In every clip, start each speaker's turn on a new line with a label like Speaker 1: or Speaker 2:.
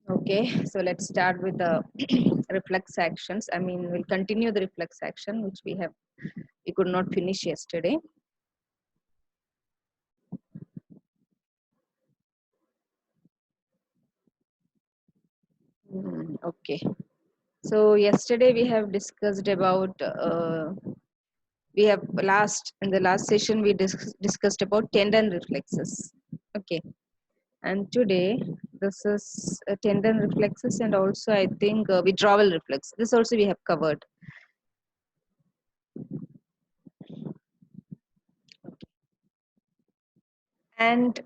Speaker 1: Okay, so let's start with the reflex actions. I mean, we'll continue the reflex action which we could not finish yesterday. Okay, so yesterday we have discussed about we have last in the last session we discussed about tendon reflexes. Okay, and today this is tendon reflexes and also I think withdrawal reflex. This also we have covered. And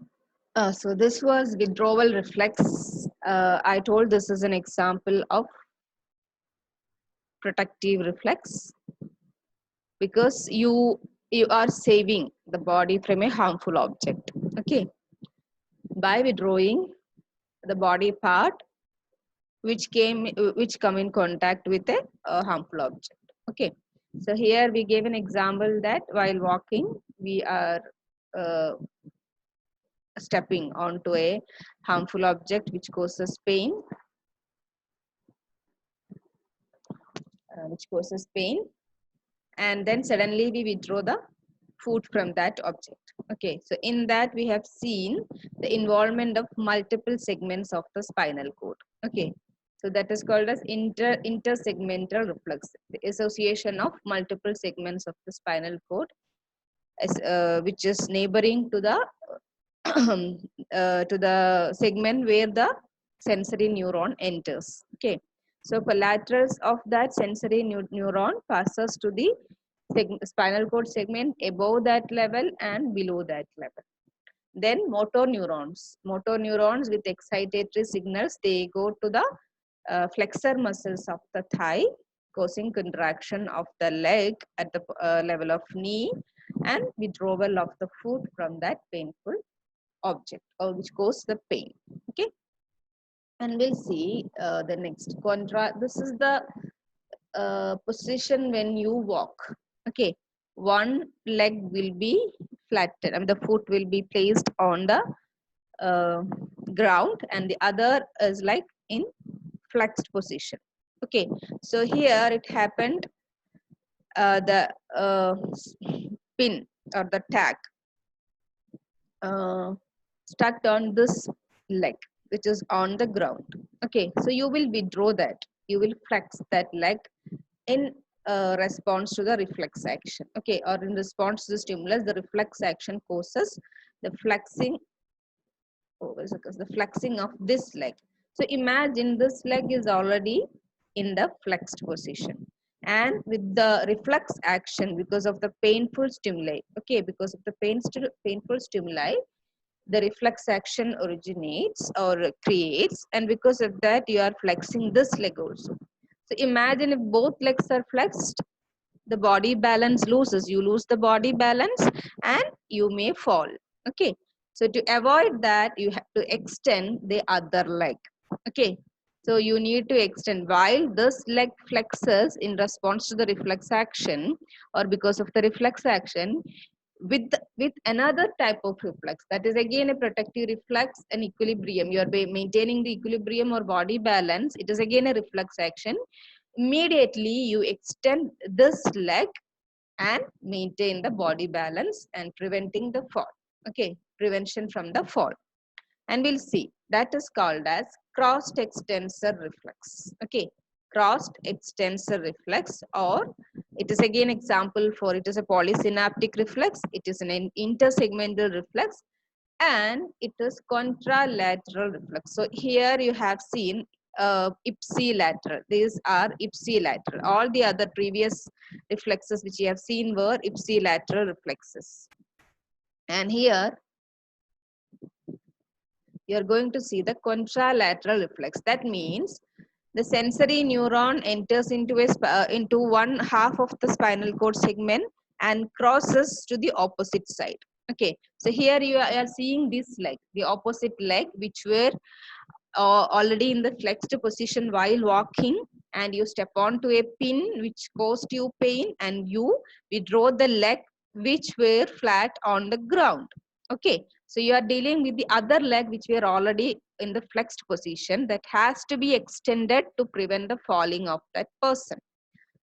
Speaker 1: so this was withdrawal reflex. I told this is an example of protective reflex because you are saving the body from a harmful object. Okay, by withdrawing the body part which come in contact with a harmful object. Okay, so here we gave an example that while walking we are uh, stepping onto a harmful object which causes pain, and then suddenly we withdraw the food from that object. Okay, so in that we have seen the involvement of multiple segments of the spinal cord. Okay, so that is called as intersegmental reflex, the association of multiple segments of the spinal cord which is neighboring to the segment where the sensory neuron enters. Okay, so collaterals of that sensory neuron passes to the spinal cord segment above that level and below that level. Then motor neurons with excitatory signals, they go to the flexor muscles of the thigh, causing contraction of the leg at the level of knee and withdrawal of the foot from that painful object or which causes the pain. Okay, and we'll see the next this is the position when you walk. Okay, one leg will be flattened and the foot will be placed on the uh, ground and the other is like in flexed position. Okay, so here it happened the pin or the tag uh, stuck on this leg which is on the ground. Okay, so you will withdraw that, you will flex that leg in response to the reflex action. Okay, or in response to the stimulus, the reflex action causes the flexing, the flexing of this leg. So imagine this leg is already in the flexed position, and with the reflex action because of the painful stimuli. Okay, because of the painful stimuli, the reflex action originates or creates, and because of that you are flexing this leg also. So imagine if both legs are flexed, the body balance loses, you lose the body balance and you may fall. Okay, so to avoid that you have to extend the other leg. Okay, so you need to extend while this leg flexes in response to the reflex action or because of the reflex action with another type of reflex, that is again a protective reflex, an equilibrium, you are maintaining the equilibrium or body balance, it is again a reflex action. Immediately you extend this leg and maintain the body balance and preventing the fall. Okay, prevention from the fall, and we'll see that is called as crossed extensor reflex. Okay, crossed extensor reflex, or it is again example for it is a polysynaptic reflex, it is an intersegmental reflex, and it is contralateral reflex. So here you have seen ipsilateral, these are ipsilateral, all the other previous reflexes which you have seen were ipsilateral reflexes, and here you are going to see the contralateral reflex. That means the sensory neuron enters into one half of the spinal cord segment and crosses to the opposite side. Okay, so here you are seeing this leg, the opposite leg, which were already in the flexed position while walking, and you step onto a pin which caused you pain and you withdraw the leg which were flat on the ground. Okay, So you are dealing with the other leg which we are already in the flexed position that has to be extended to prevent the falling of that person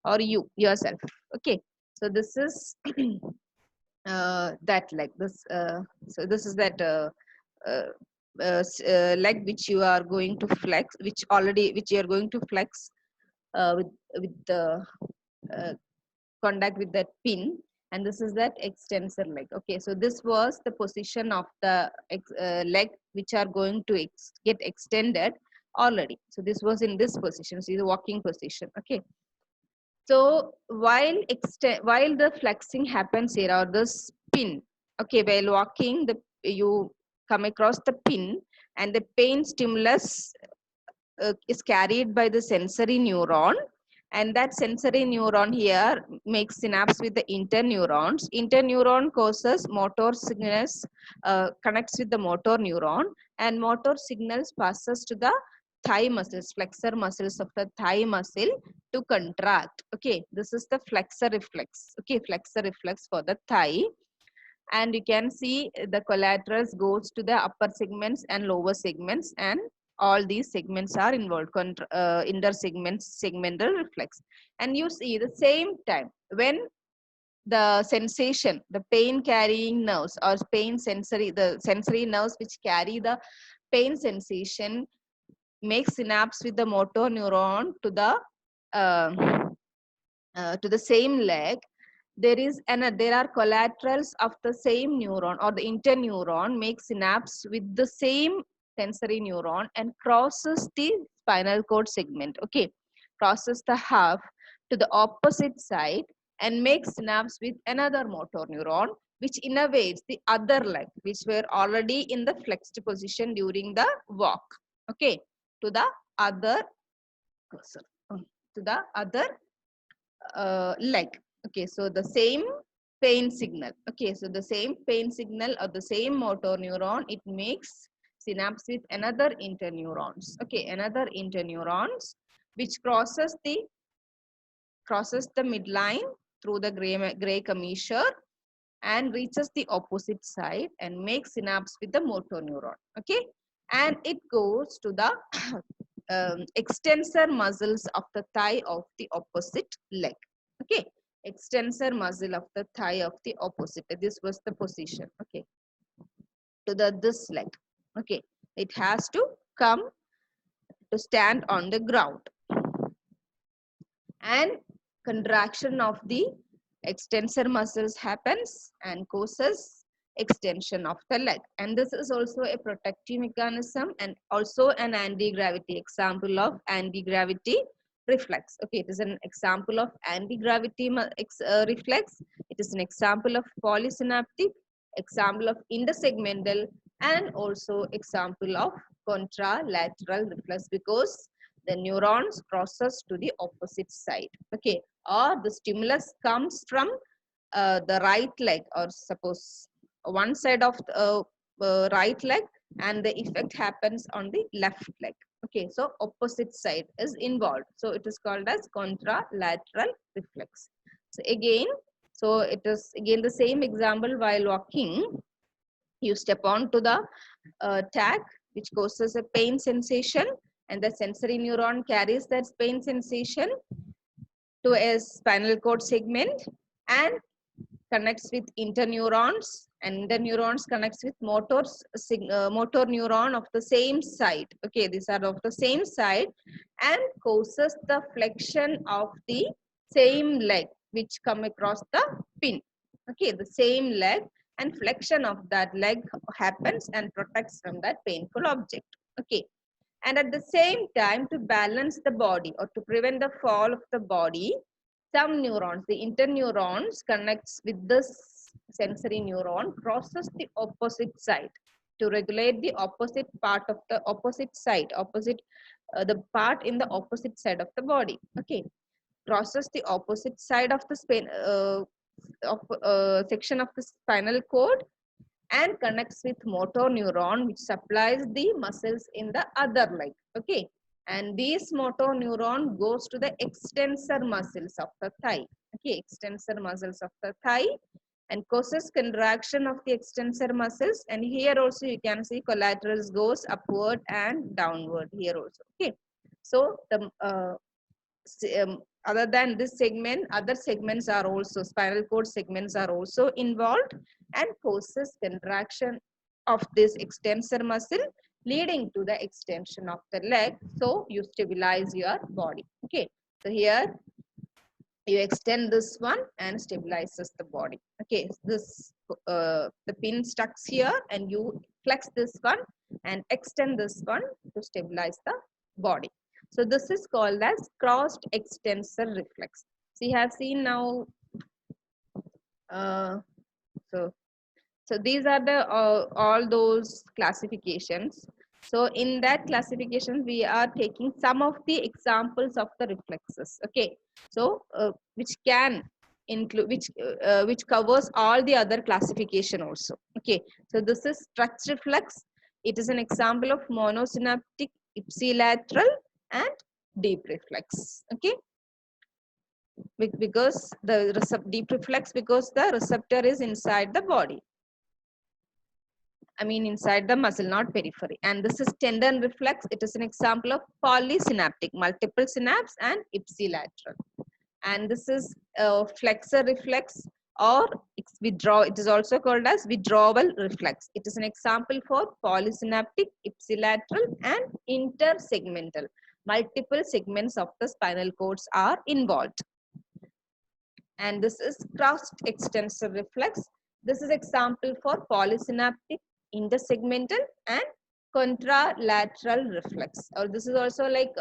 Speaker 1: or you yourself. Okay, so this is that leg. So this is that uh, leg which you are going to flex, which you are going to flex with the uh, contact with that pin, and this is that extensor leg. Okay, so this was the position of the leg which are going to get extended already. So this was in this position, so the walking position. Okay, so while the flexing happens here, or this pin, okay, while walking, you come across the pin, and the pain stimulus is carried by the sensory neuron, and that sensory neuron here makes synapse with the interneurons. Interneuron causes motor signals, connects with the motor neuron, and motor signals passes to the thigh muscles, flexor muscles of the thigh muscle to contract. Okay, this is the flexor reflex. Okay, flexor reflex for the thigh. And you can see the collaterals goes to the upper segments and lower segments, and all these segments are involved, segmental reflex. And you see the same time when the sensation, the pain carrying nerves or the sensory nerves which carry the pain sensation make synapse with the motor neuron uh, to the same leg. There are collaterals of the same neuron, or the interneuron makes synapse with the same sensory neuron and crosses the spinal cord segment. Okay, crosses the half to the opposite side and makes synapse with another motor neuron, which innervates the other leg, which were already in the flexed position during the walk. Okay, to the other to the other leg. Okay, so the same pain signal. Okay, so the same pain signal or the same motor neuron, it makes synapse with another interneurons. Okay, another interneurons which crosses the midline through the gray commissure and reaches the opposite side and makes synapse with the motor neuron. Okay, and it goes to the extensor muscles of the thigh of the opposite leg. Okay, extensor muscle of the thigh of the opposite. This was the position. Okay, to the this leg. Okay, it has to come to stand on the ground, and contraction of the extensor muscles happens and causes extension of the leg. And this is also a protective mechanism and also an anti-gravity example of anti-gravity reflex. Okay, it is an example of anti-gravity reflex. It is an example of polysynaptic, example of intersegmental, and also example of contralateral reflex, because the neurons crosses to the opposite side. Okay, or the stimulus comes from the right leg, or suppose one side of the right leg, and the effect happens on the left leg. Okay, so opposite side is involved, so it is called as contralateral reflex. So again, so it is again the same example. While walking, you step on to the tag which causes a pain sensation, and the sensory neuron carries that pain sensation to a spinal cord segment and connects with interneurons, and the neurons connects with motor neuron of the same side. Okay, these are of the same side, and causes the flexion of the same leg which come across the pin. Okay, the same leg, and flexion of that leg happens and protects from that painful object. Okay, and at the same time, to balance the body or to prevent the fall of the body, some neurons, the interneurons, connects with this sensory neuron, crosses the opposite side to regulate the opposite part of the opposite side, the part in the opposite side of the body. Okay, crosses the opposite side of the section of the spinal cord and connects with motor neuron which supplies the muscles in the other leg. Okay, and this motor neuron goes to the extensor muscles of the thigh. Okay, extensor muscles of the thigh, and causes contraction of the extensor muscles. And here also you can see collaterals goes upward and downward here also. Okay, so the other than this segment, other segments are also, spinal cord segments are also involved and causes contraction of this extensor muscle, leading to the extension of the leg. So you stabilize your body. Okay, so here you extend this one and stabilizes the body. Okay, this the pin stucks here and you flex this one and extend this one to stabilize the body. So this is called as crossed extensor reflex. So you have seen now, uh, so these are the all those classifications. So in that classification, we are taking some of the examples of the reflexes. Okay, so which can include, which covers all the other classification also. Okay, so this is stretch reflex. It is an example of monosynaptic ipsilateral and deep reflex. Okay, because the deep reflex, because the receptor is inside the body. I mean inside the muscle, not periphery. And this is tendon reflex. It is an example of polysynaptic, multiple synapse and ipsilateral. And this is flexor reflex or withdraw. It is also called as withdrawal reflex. It is an example for polysynaptic, ipsilateral and intersegmental. Multiple segments of the spinal cords are involved. And this is crossed extensor reflex. This is example for polysynaptic, intersegmental and contralateral reflex. Or this is also like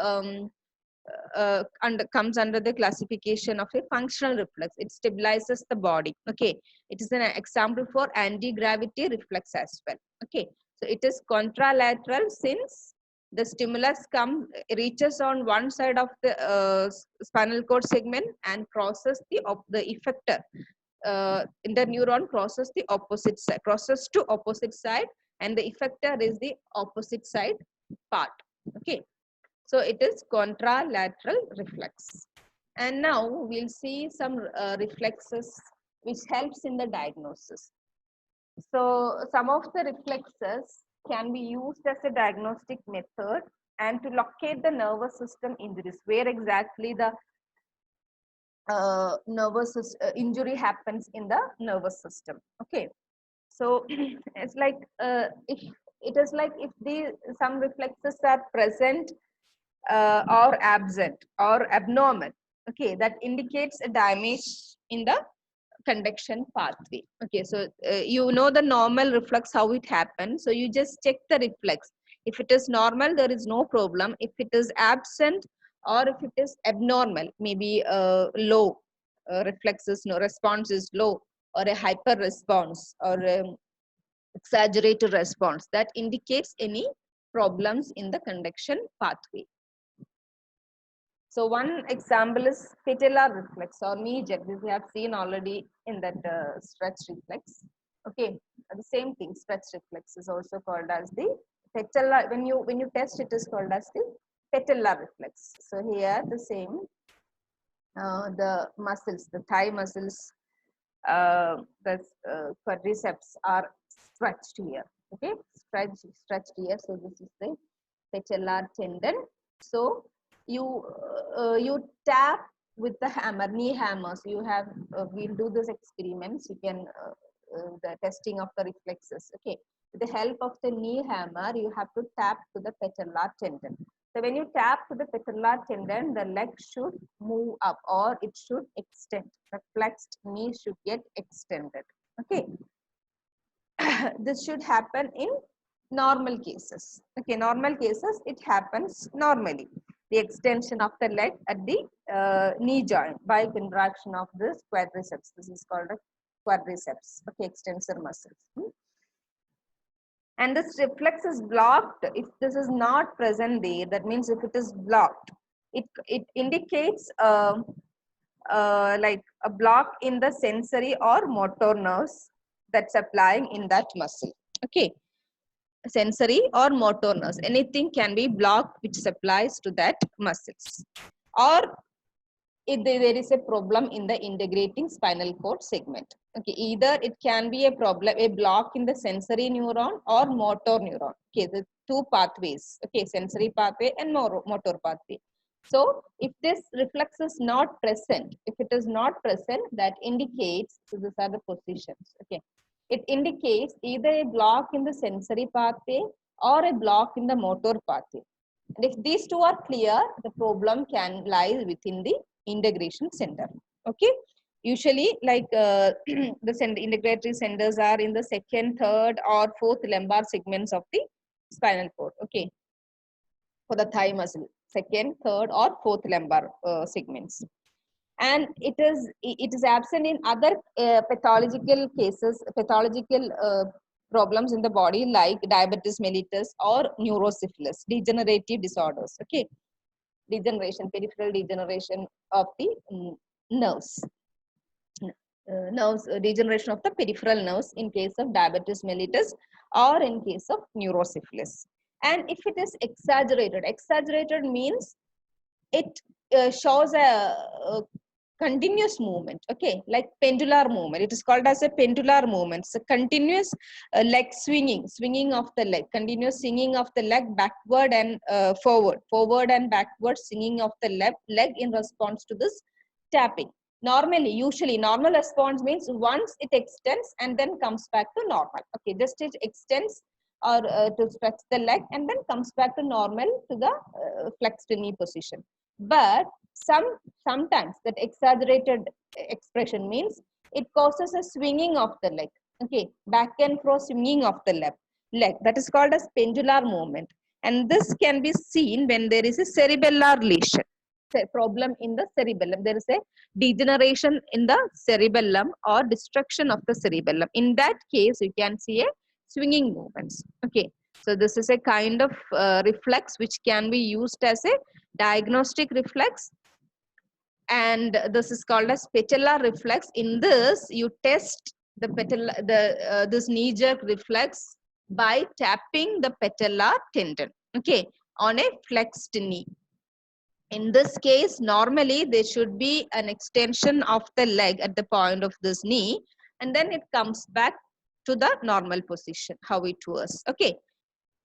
Speaker 1: comes under the classification of a functional reflex. It stabilizes the body. Okay, it is an example for anti-gravity reflex as well. Okay, so it is contralateral since the stimulus reaches on one side of the spinal cord segment and crosses the effector. In the neuron crosses the opposite side, crosses to opposite side, and the effector is the opposite side part. Okay, so it is contralateral reflex. And now we'll see some reflexes which helps in the diagnosis. So some of the reflexes can be used as a diagnostic method and to locate the nervous system injuries, where exactly the injury happens in the nervous system. Okay, so it's like if it is like if some reflexes are present or absent or abnormal, okay, that indicates a damage in the conduction pathway. Okay, so you know the normal reflex how it happens, so you just check the reflex. If it is normal, there is no problem. If it is absent or if it is abnormal, maybe low reflexes, no response is low, or a hyper response or exaggerated response, that indicates any problems in the conduction pathway. So one example is patellar reflex or knee jerk. This we have seen already in that stretch reflex. Okay, the same thing. Stretch reflex is also called as the patellar. When you test, it is called as the patellar reflex. So here the same. The muscles, the thigh muscles, the quadriceps are stretched here. Okay, stretched here. So this is the patellar tendon. So you tap with the hammer, knee hammers. You have we'll do this experiments. You can the testing of the reflexes. Okay, with the help of the knee hammer, you have to tap to the patellar tendon. So when you tap to the patellar tendon, the leg should move up or it should extend. The flexed knee should get extended. Okay, this should happen in normal cases. Okay, normal cases it happens normally. The extension of the leg at the knee joint by contraction of this quadriceps. This is called a quadriceps. Okay, extensor muscles. And this reflex is blocked. If this is not present there, that means if it is blocked, it indicates like a block in the sensory or motor nerves that's applying in that muscle. Okay, sensory or motor nerves, anything can be blocked which supplies to that muscles. Or if there is a problem in the integrating spinal cord segment. Okay, either it can be a problem, a block in the sensory neuron or motor neuron. Okay, the two pathways. Okay, sensory pathway and motor pathway. So if this reflex is not present, if it is not present, that indicates, so these are the positions. Okay, it indicates either a block in the sensory pathway or a block in the motor pathway. And if these two are clear, the problem can lie within the integration center. Okay, usually like the integratory centers are in the second, third, or fourth lumbar segments of the spinal cord. Okay, for the thigh muscle, second, third, or fourth lumbar segments. And it is absent in other pathological cases, pathological problems in the body like diabetes mellitus or neurosyphilis, degenerative disorders. Okay, degeneration, peripheral degeneration of the nerves, degeneration of the peripheral nerves in case of diabetes mellitus or in case of neurosyphilis. And if it is exaggerated means it shows a continuous movement. Okay, like pendular movement, it is called as a pendular movement. So continuous leg swinging of the leg, continuous swinging of the leg backward and forward and backward swinging of the left leg in response to this tapping. Usually normal response means once it extends and then comes back to normal. Okay, just it extends or to flex the leg and then comes back to normal to the flexed knee position. But sometimes that exaggerated expression means it causes a swinging of the leg. Okay, back and forth swinging of the leg. That is called as pendular movement. And this can be seen when there is a cerebellar lesion. Problem in the cerebellum. There is a degeneration in the cerebellum or destruction of the cerebellum. In that case, you can see a swinging movements. Okay, so this is a kind of reflex which can be used as a diagnostic reflex, and this is called as patellar reflex. In this, you test the this knee jerk reflex by tapping the patellar tendon. Okay, on a flexed knee. In this case, normally there should be an extension of the leg at the point of this knee, and then it comes back to the normal position, how it was. Okay.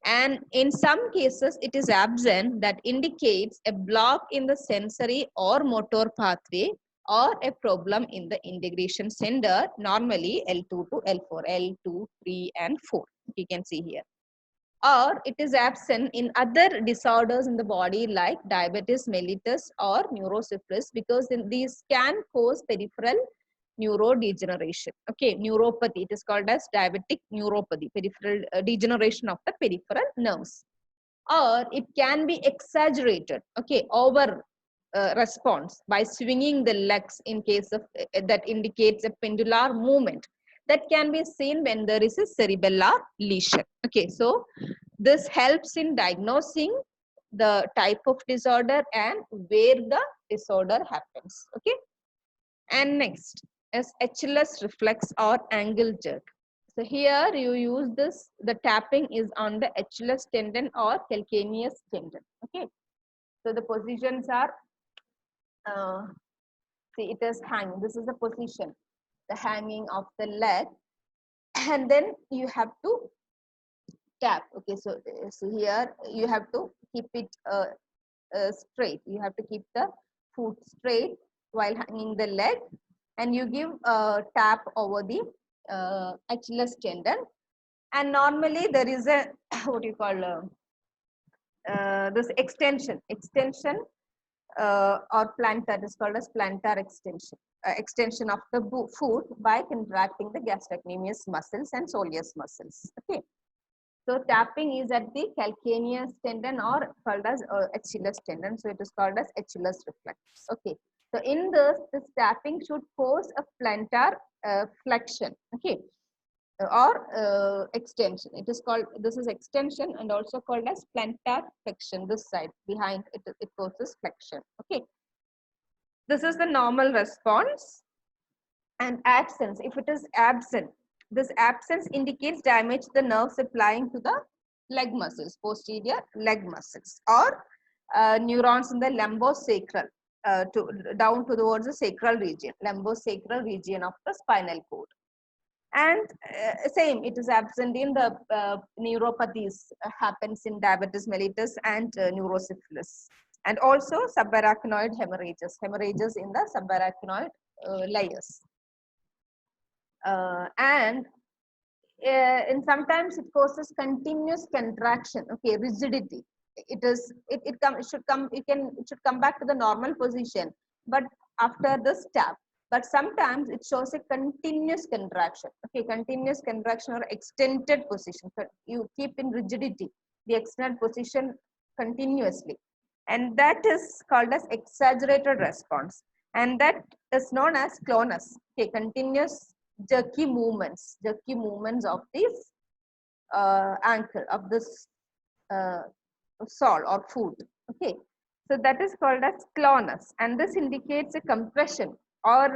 Speaker 1: And in some cases, it is absent, that indicates a block in the sensory or motor pathway or a problem in the integration center, normally L2 to L4, L2, 3, and 4. You can see here. Or it is absent in other disorders in the body like diabetes mellitus or neurosyphilis, because these can cause peripheral neurodegeneration. Okay, neuropathy, it is called as diabetic neuropathy, peripheral degeneration of the peripheral nerves. Or it can be exaggerated, okay, over response by swinging the legs in case of that indicates a pendular movement. That can be seen when there is a cerebellar lesion. Okay, so this helps in diagnosing the type of disorder and where the disorder happens. Okay, and next is HLS reflex or angle jerk. So here you use this, the tapping is on the HLS tendon or calcaneus tendon. Okay, so the positions are, see, it is hanging. This is the position, the hanging of the leg, and then you have to tap. Okay, so here you have to keep it straight. You have to keep the foot straight while hanging the leg, and you give a tap over the Achilles tendon. And normally there is a what you call this extension or plantar, is called as plantar extension. Extension of the foot by contracting the gastrocnemius muscles and soleus muscles. Okay, so tapping is at the calcaneus tendon or called as Achilles tendon. So it is called as Achilles reflex. Okay, so in this tapping should cause a plantar flexion. Okay, or extension. It is called, this is extension and also called as plantar flexion. This side behind it causes flexion. Okay, this is the normal response. And absence, if it is absent, this absence indicates damage to the nerve supplying to the leg muscles, posterior leg muscles, or neurons in the lumbosacral. to down to towards the sacral region, lumbosacral region of the spinal cord. And same, it is absent in the neuropathies, happens in diabetes mellitus and neurosyphilis, and also subarachnoid hemorrhages in the subarachnoid layers. And and sometimes it causes continuous contraction, okay, rigidity. It should come back to the normal position, but after the stab. But sometimes it shows a continuous contraction, okay, continuous contraction or extended position. So you keep in rigidity the extended position continuously, and that is called as exaggerated response, and that is known as clonus, okay, continuous jerky movements of this ankle, of this sole or foot, okay. So that is called as clonus, and this indicates a compression or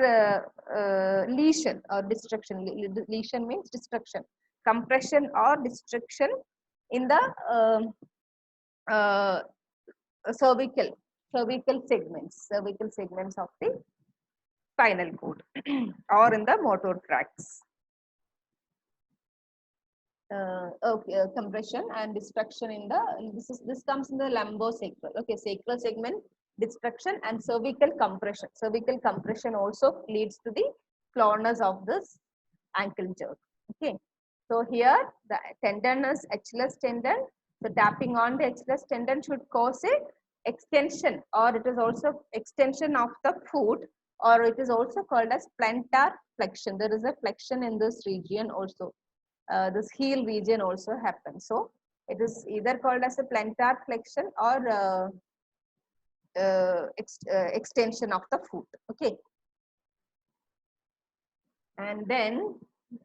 Speaker 1: lesion or destruction. Lesion means destruction, compression or destruction in the uh, cervical segments of the spinal cord or in the motor tracts. Compression and destruction in the, this comes in the lumbosacral, okay, sacral segment destruction and cervical compression also leads to the clonus of this ankle jerk, okay. So here the tendon is Achilles tendon, so tapping on the Achilles tendon should cause a extension, or it is also extension of the foot, or it is also called as plantar flexion. There is a flexion in this region also. This heel region also happens. So it is either called as a plantar flexion or extension of the foot, okay. And then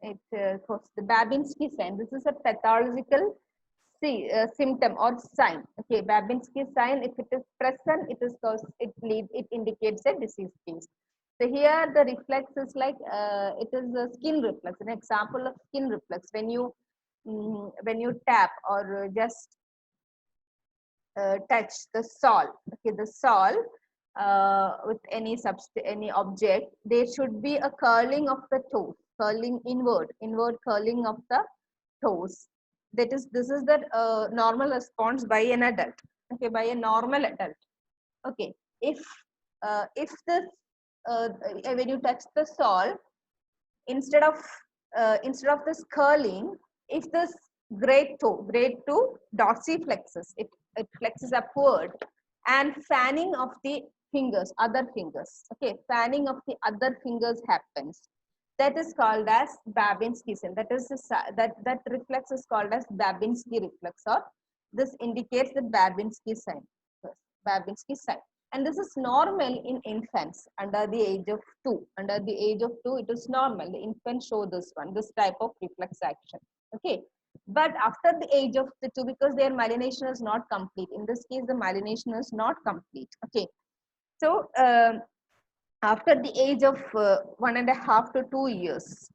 Speaker 1: it the Babinski sign. This is a pathological symptom or sign, okay. Babinski sign, if it is present, it indicates a disease case. So here the reflex is like it is a skin reflex. An example of skin reflex, when you tap or just touch the sole, okay, the sole with any object, there should be a curling of the toes, curling inward curling of the toes. This is the normal response by an adult, okay, by a normal adult, okay. If this when you touch the sole, instead of this curling, if this great toe dorsiflexes, it flexes upward, and fanning of the fingers, other fingers, okay, fanning of the other fingers happens, that is called as Babinski sign. That is that reflex is called as Babinski reflex, or this indicates the Babinski sign. Babinski sign. And this is normal in infants under the age of 2. Under the age of 2, it is normal. The infants show this type of reflex action. Okay. But after the age of the 2, because their myelination is not complete. In this case, the myelination is not complete. Okay. So after the age of 1.5 to 2 years,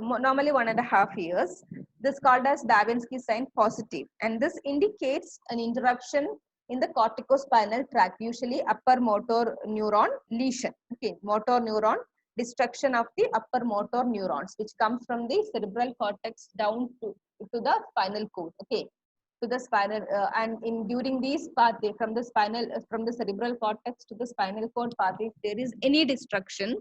Speaker 1: normally 1.5 years, this called as Babinski sign positive, and this indicates an interruption in the corticospinal tract, usually upper motor neuron lesion, okay, motor neuron destruction of the upper motor neurons, which comes from the cerebral cortex down to the spinal cord, okay, to the spinal and in during these pathway from the cerebral cortex to the spinal cord pathway, if there is any destruction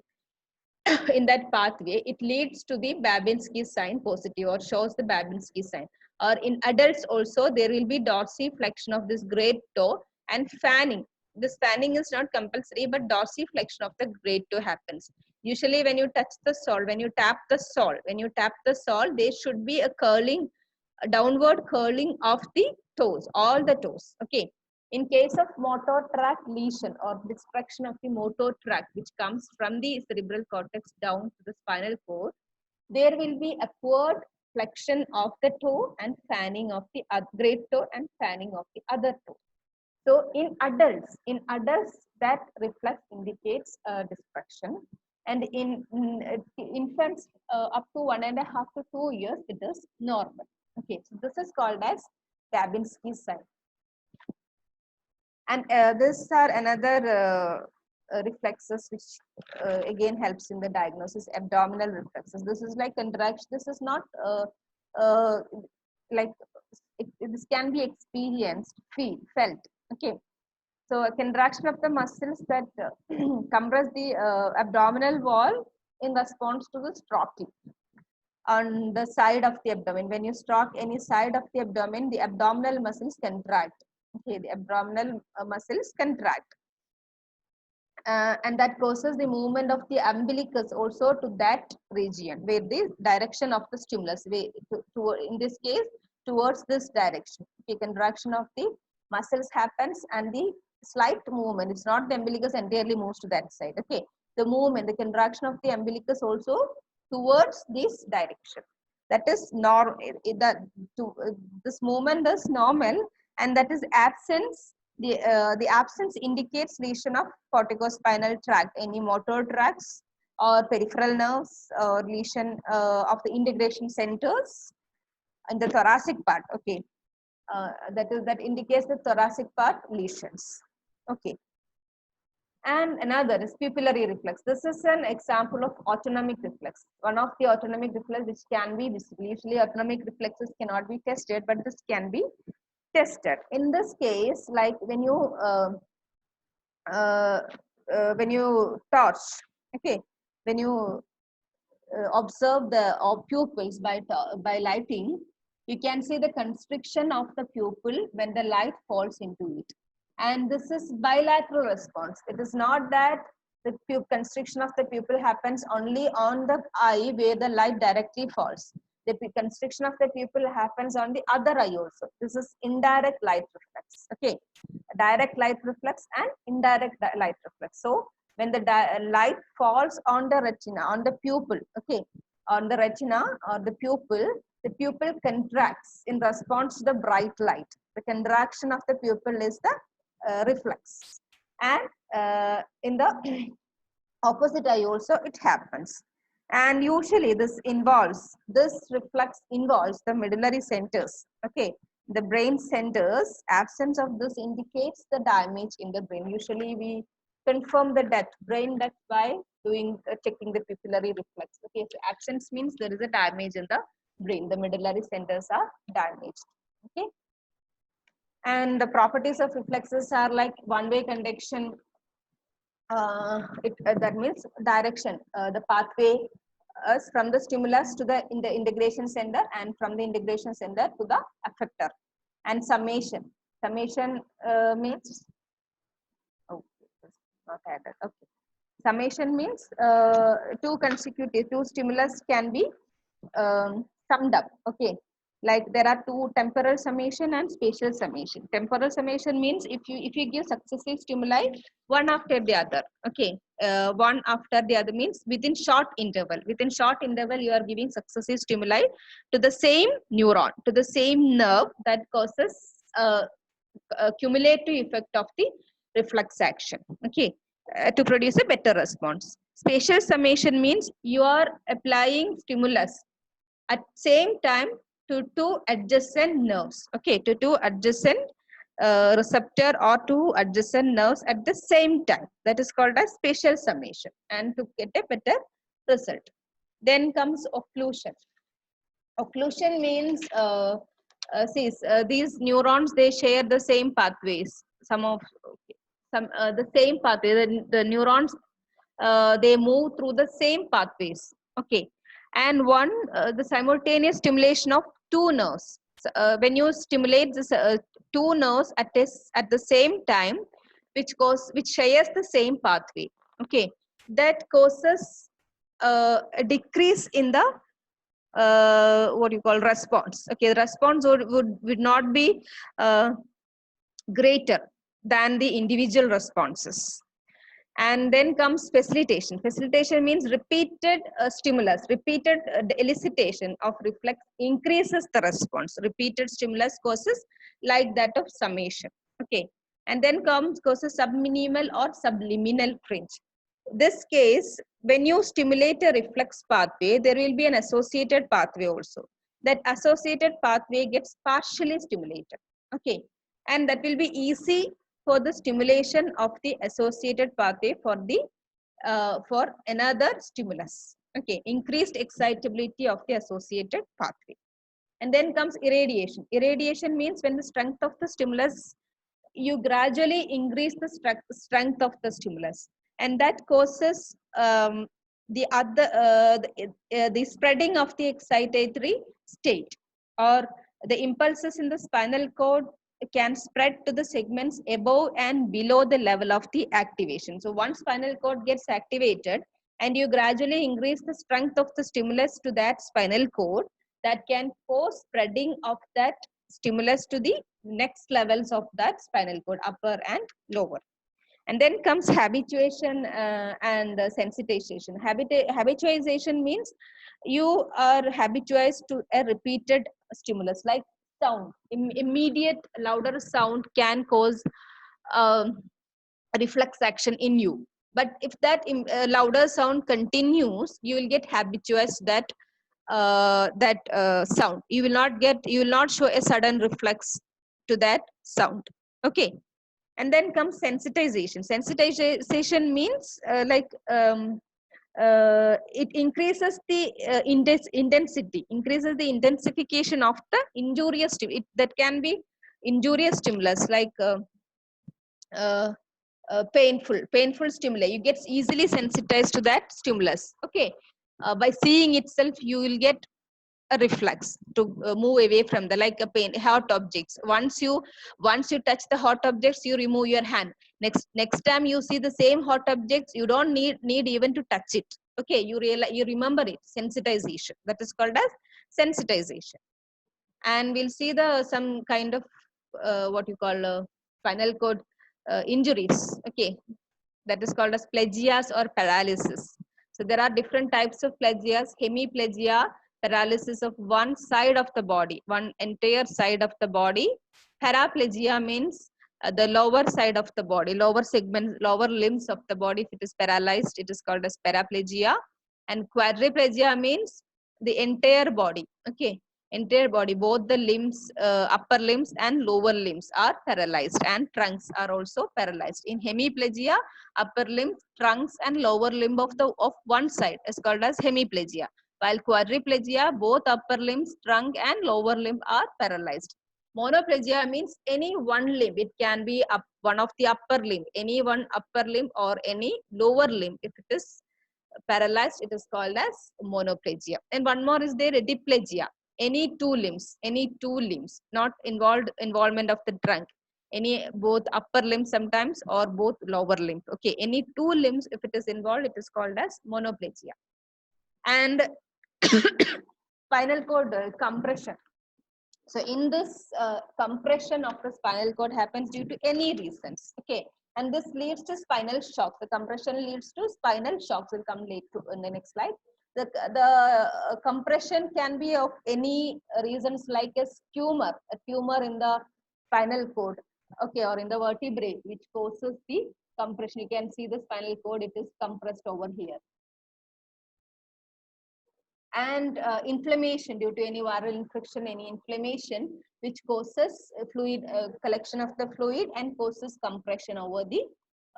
Speaker 1: in that pathway, it leads to the Babinski sign positive, or shows the Babinski sign. Or in adults also, there will be dorsiflexion of this great toe and fanning. This fanning is not compulsory, but dorsiflexion of the great toe happens. Usually when you touch the sole, when you tap the sole, there should be a curling, a downward curling of the toes, all the toes, okay. In case of motor tract lesion or destruction of the motor tract, which comes from the cerebral cortex down to the spinal cord, there will be upward flexion of the toe and fanning of the great toe and fanning of the other toe. So in adults, that reflex indicates destruction, and in infants up to 1.5 to 2 years, it is normal. Okay, so this is called as Babinski sign. And these are another reflexes which again helps in the diagnosis. Abdominal reflexes, this is like contraction, this is not uh, like this can be experienced, felt. Okay, so a contraction of the muscles that compress the abdominal wall in response to the stroking on the side of the abdomen. When you stroke any side of the abdomen, the abdominal muscles contract. Okay, the abdominal muscles contract. And that causes the movement of the umbilicus also to that region where the direction of the stimulus, in this case, towards this direction. Okay, contraction of the muscles happens and the slight movement, it's not the umbilicus entirely moves to that side. Okay, the movement, the contraction of the umbilicus also towards this direction. That is normal. This movement is normal, and that is absence. The absence indicates lesion of corticospinal tract, any motor tracts or peripheral nerves, or lesion of the integration centers in the thoracic part. Okay, that indicates the thoracic part lesions. Okay. And another is pupillary reflex. This is an example of autonomic reflex. One of the autonomic reflex which can be visible. Usually autonomic reflexes cannot be tested, but this can be tested. In this case, like when you torch, okay, when you observe the pupils by lighting, you can see the constriction of the pupil when the light falls into it. And this is bilateral response. It is not that the constriction of the pupil happens only on the eye where the light directly falls. The constriction of the pupil happens on the other eye also. This is indirect light reflex. Okay, direct light reflex and indirect light reflex. So when the light falls on the retina, on the pupil, okay, on the retina or the pupil contracts in response to the bright light. The contraction of the pupil is the reflex, and in the opposite eye also it happens. And usually this reflex involves the medullary centers. Okay, the brain centers. Absence of this indicates the damage in the brain. Usually we confirm the brain death by doing checking the pupillary reflex. Okay, so absence means there is a damage in the brain. The medullary centers are damaged. Okay. And the properties of reflexes are like one-way conduction. That means direction. The pathway is from the stimulus to the integration center, and from the integration center to the effector. And summation. Summation means not added. Okay. Summation means two stimulus can be summed up. Okay, like there are two: temporal summation and spatial summation. Temporal summation means if you give successive stimuli one after the other. Okay, one after the other means within short interval. Within short interval, you are giving successive stimuli to the same neuron, to the same nerve, that causes a cumulative effect of the reflex action. Okay, to produce a better response. Spatial summation means you are applying stimulus at same time to two adjacent nerves. Okay, to two adjacent receptor or two adjacent nerves at the same time. That is called as spatial summation, and to get a better result. Then comes occlusion. Occlusion means these neurons, they share the same pathways. The same pathway. The neurons they move through the same pathways. Okay, and the simultaneous stimulation of two nerves. So, when you stimulate this two nerves at the same time, which shares the same pathway. Okay, that causes a decrease in the what you call response. Okay, the response would not be greater than the individual responses. And then comes facilitation. Facilitation means repeated stimulus, repeated elicitation of reflex increases the response. Repeated stimulus causes like that of summation. Okay, and then causes subminimal or subliminal fringe. This case, when you stimulate a reflex pathway, there will be an associated pathway also. That associated pathway gets partially stimulated. Okay, and that will be easy for the stimulation of the associated pathway for another stimulus. Okay, increased excitability of the associated pathway. And then comes irradiation. Irradiation means when the strength of the stimulus, you gradually increase the strength of the stimulus, and that causes the spreading of the excitatory state, or the impulses in the spinal cord can spread to the segments above and below the level of the activation. So once spinal cord gets activated and you gradually increase the strength of the stimulus to that spinal cord, that can cause spreading of that stimulus to the next levels of that spinal cord, upper and lower. And then comes habituation and sensitization. Habituation means you are habituized to a repeated stimulus, like sound. Immediate louder sound can cause reflex action in you. But if that louder sound continues, you will get habituized that sound. You will not show a sudden reflex to that sound. Okay. And then comes sensitization. Sensitization means it increases the intensity, increases the intensification of the injurious that can be injurious stimulus, like uh, painful stimuli. You get easily sensitized to that stimulus. Okay. By seeing itself, you will get a reflex to move away from the, like a hot objects. Once you touch the hot objects, you remove your hand. Next time you see the same hot objects, you don't need even to touch it. Okay, you remember it. Sensitization, that is called as sensitization. And we'll see the some kind of what you call spinal cord injuries. Okay, that is called as plagias or paralysis. So there are different types of plagias. Hemiplegia, paralysis of one side of the body, one entire side of the body. Paraplegia means the lower side of the body, lower segments, lower limbs of the body. If it is paralyzed, it is called as paraplegia. And quadriplegia means the entire body. Okay, entire body, both the limbs, upper limbs and lower limbs are paralyzed, and trunks are also paralyzed. In hemiplegia, upper limb, trunks and lower limb of one side is called as hemiplegia, while quadriplegia, both upper limbs, trunk and lower limb are paralyzed. Monoplegia means any one limb. It can be one of the upper limb, any one upper limb or any lower limb. If it is paralyzed, it is called as monoplegia. And one more is there, diplegia. Any two limbs, not involvement of the trunk. Any both upper limb sometimes or both lower limb. Okay, any two limbs, if it is involved, it is called as monoplegia. And spinal cord compression. So in this compression of the spinal cord happens due to any reasons. Okay, and this leads to spinal shock. The compression leads to spinal shocks. Will come later in the next slide. The compression can be of any reasons, like a tumor in the spinal cord, okay, or in the vertebrae, which causes the compression. You can see the spinal cord, it is compressed over here. And inflammation due to any viral infection, any inflammation, which causes fluid collection of the fluid and causes compression over the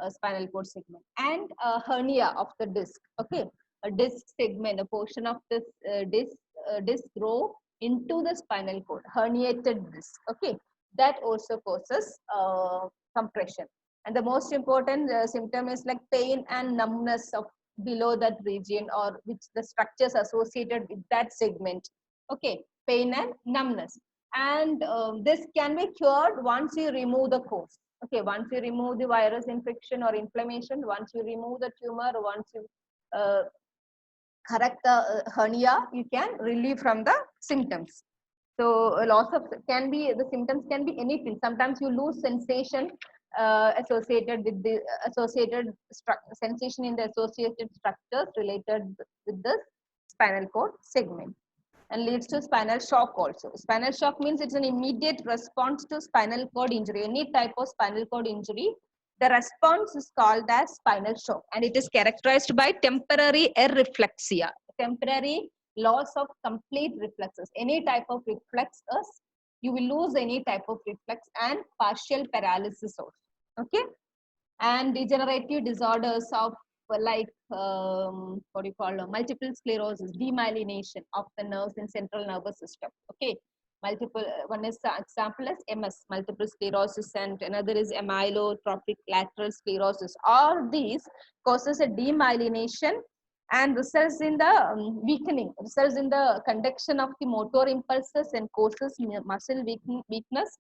Speaker 1: spinal cord segment. And hernia of the disc. Okay, a disc segment, a portion of this disc grow into the spinal cord, herniated disc. Okay, that also causes compression. And the most important symptom is like pain and numbness of below that region, or which the structures associated with that segment. Okay, pain and numbness. And this can be cured once you remove the cause. Okay, once you remove the virus infection or inflammation, once you remove the tumor, once you correct the hernia, you can relieve from the symptoms. So loss of the symptoms can be anything. Sometimes you lose sensation associated with the sensation in the associated structures related with the spinal cord segment, and leads to spinal shock also. Spinal shock means it's an immediate response to spinal cord injury. Any type of spinal cord injury, the response is called as spinal shock, and it is characterized by temporary areflexia, temporary loss of complete reflexes. Any type of reflexes, you will lose any type of reflex, and partial paralysis also. Okay. And degenerative disorders of like what do you call multiple sclerosis, demyelination of the nerves in central nervous system. Okay, multiple one is the example is MS, multiple sclerosis, and another is amyotrophic lateral sclerosis. All these causes a demyelination and results in the weakening, results in the conduction of the motor impulses and causes muscle weakness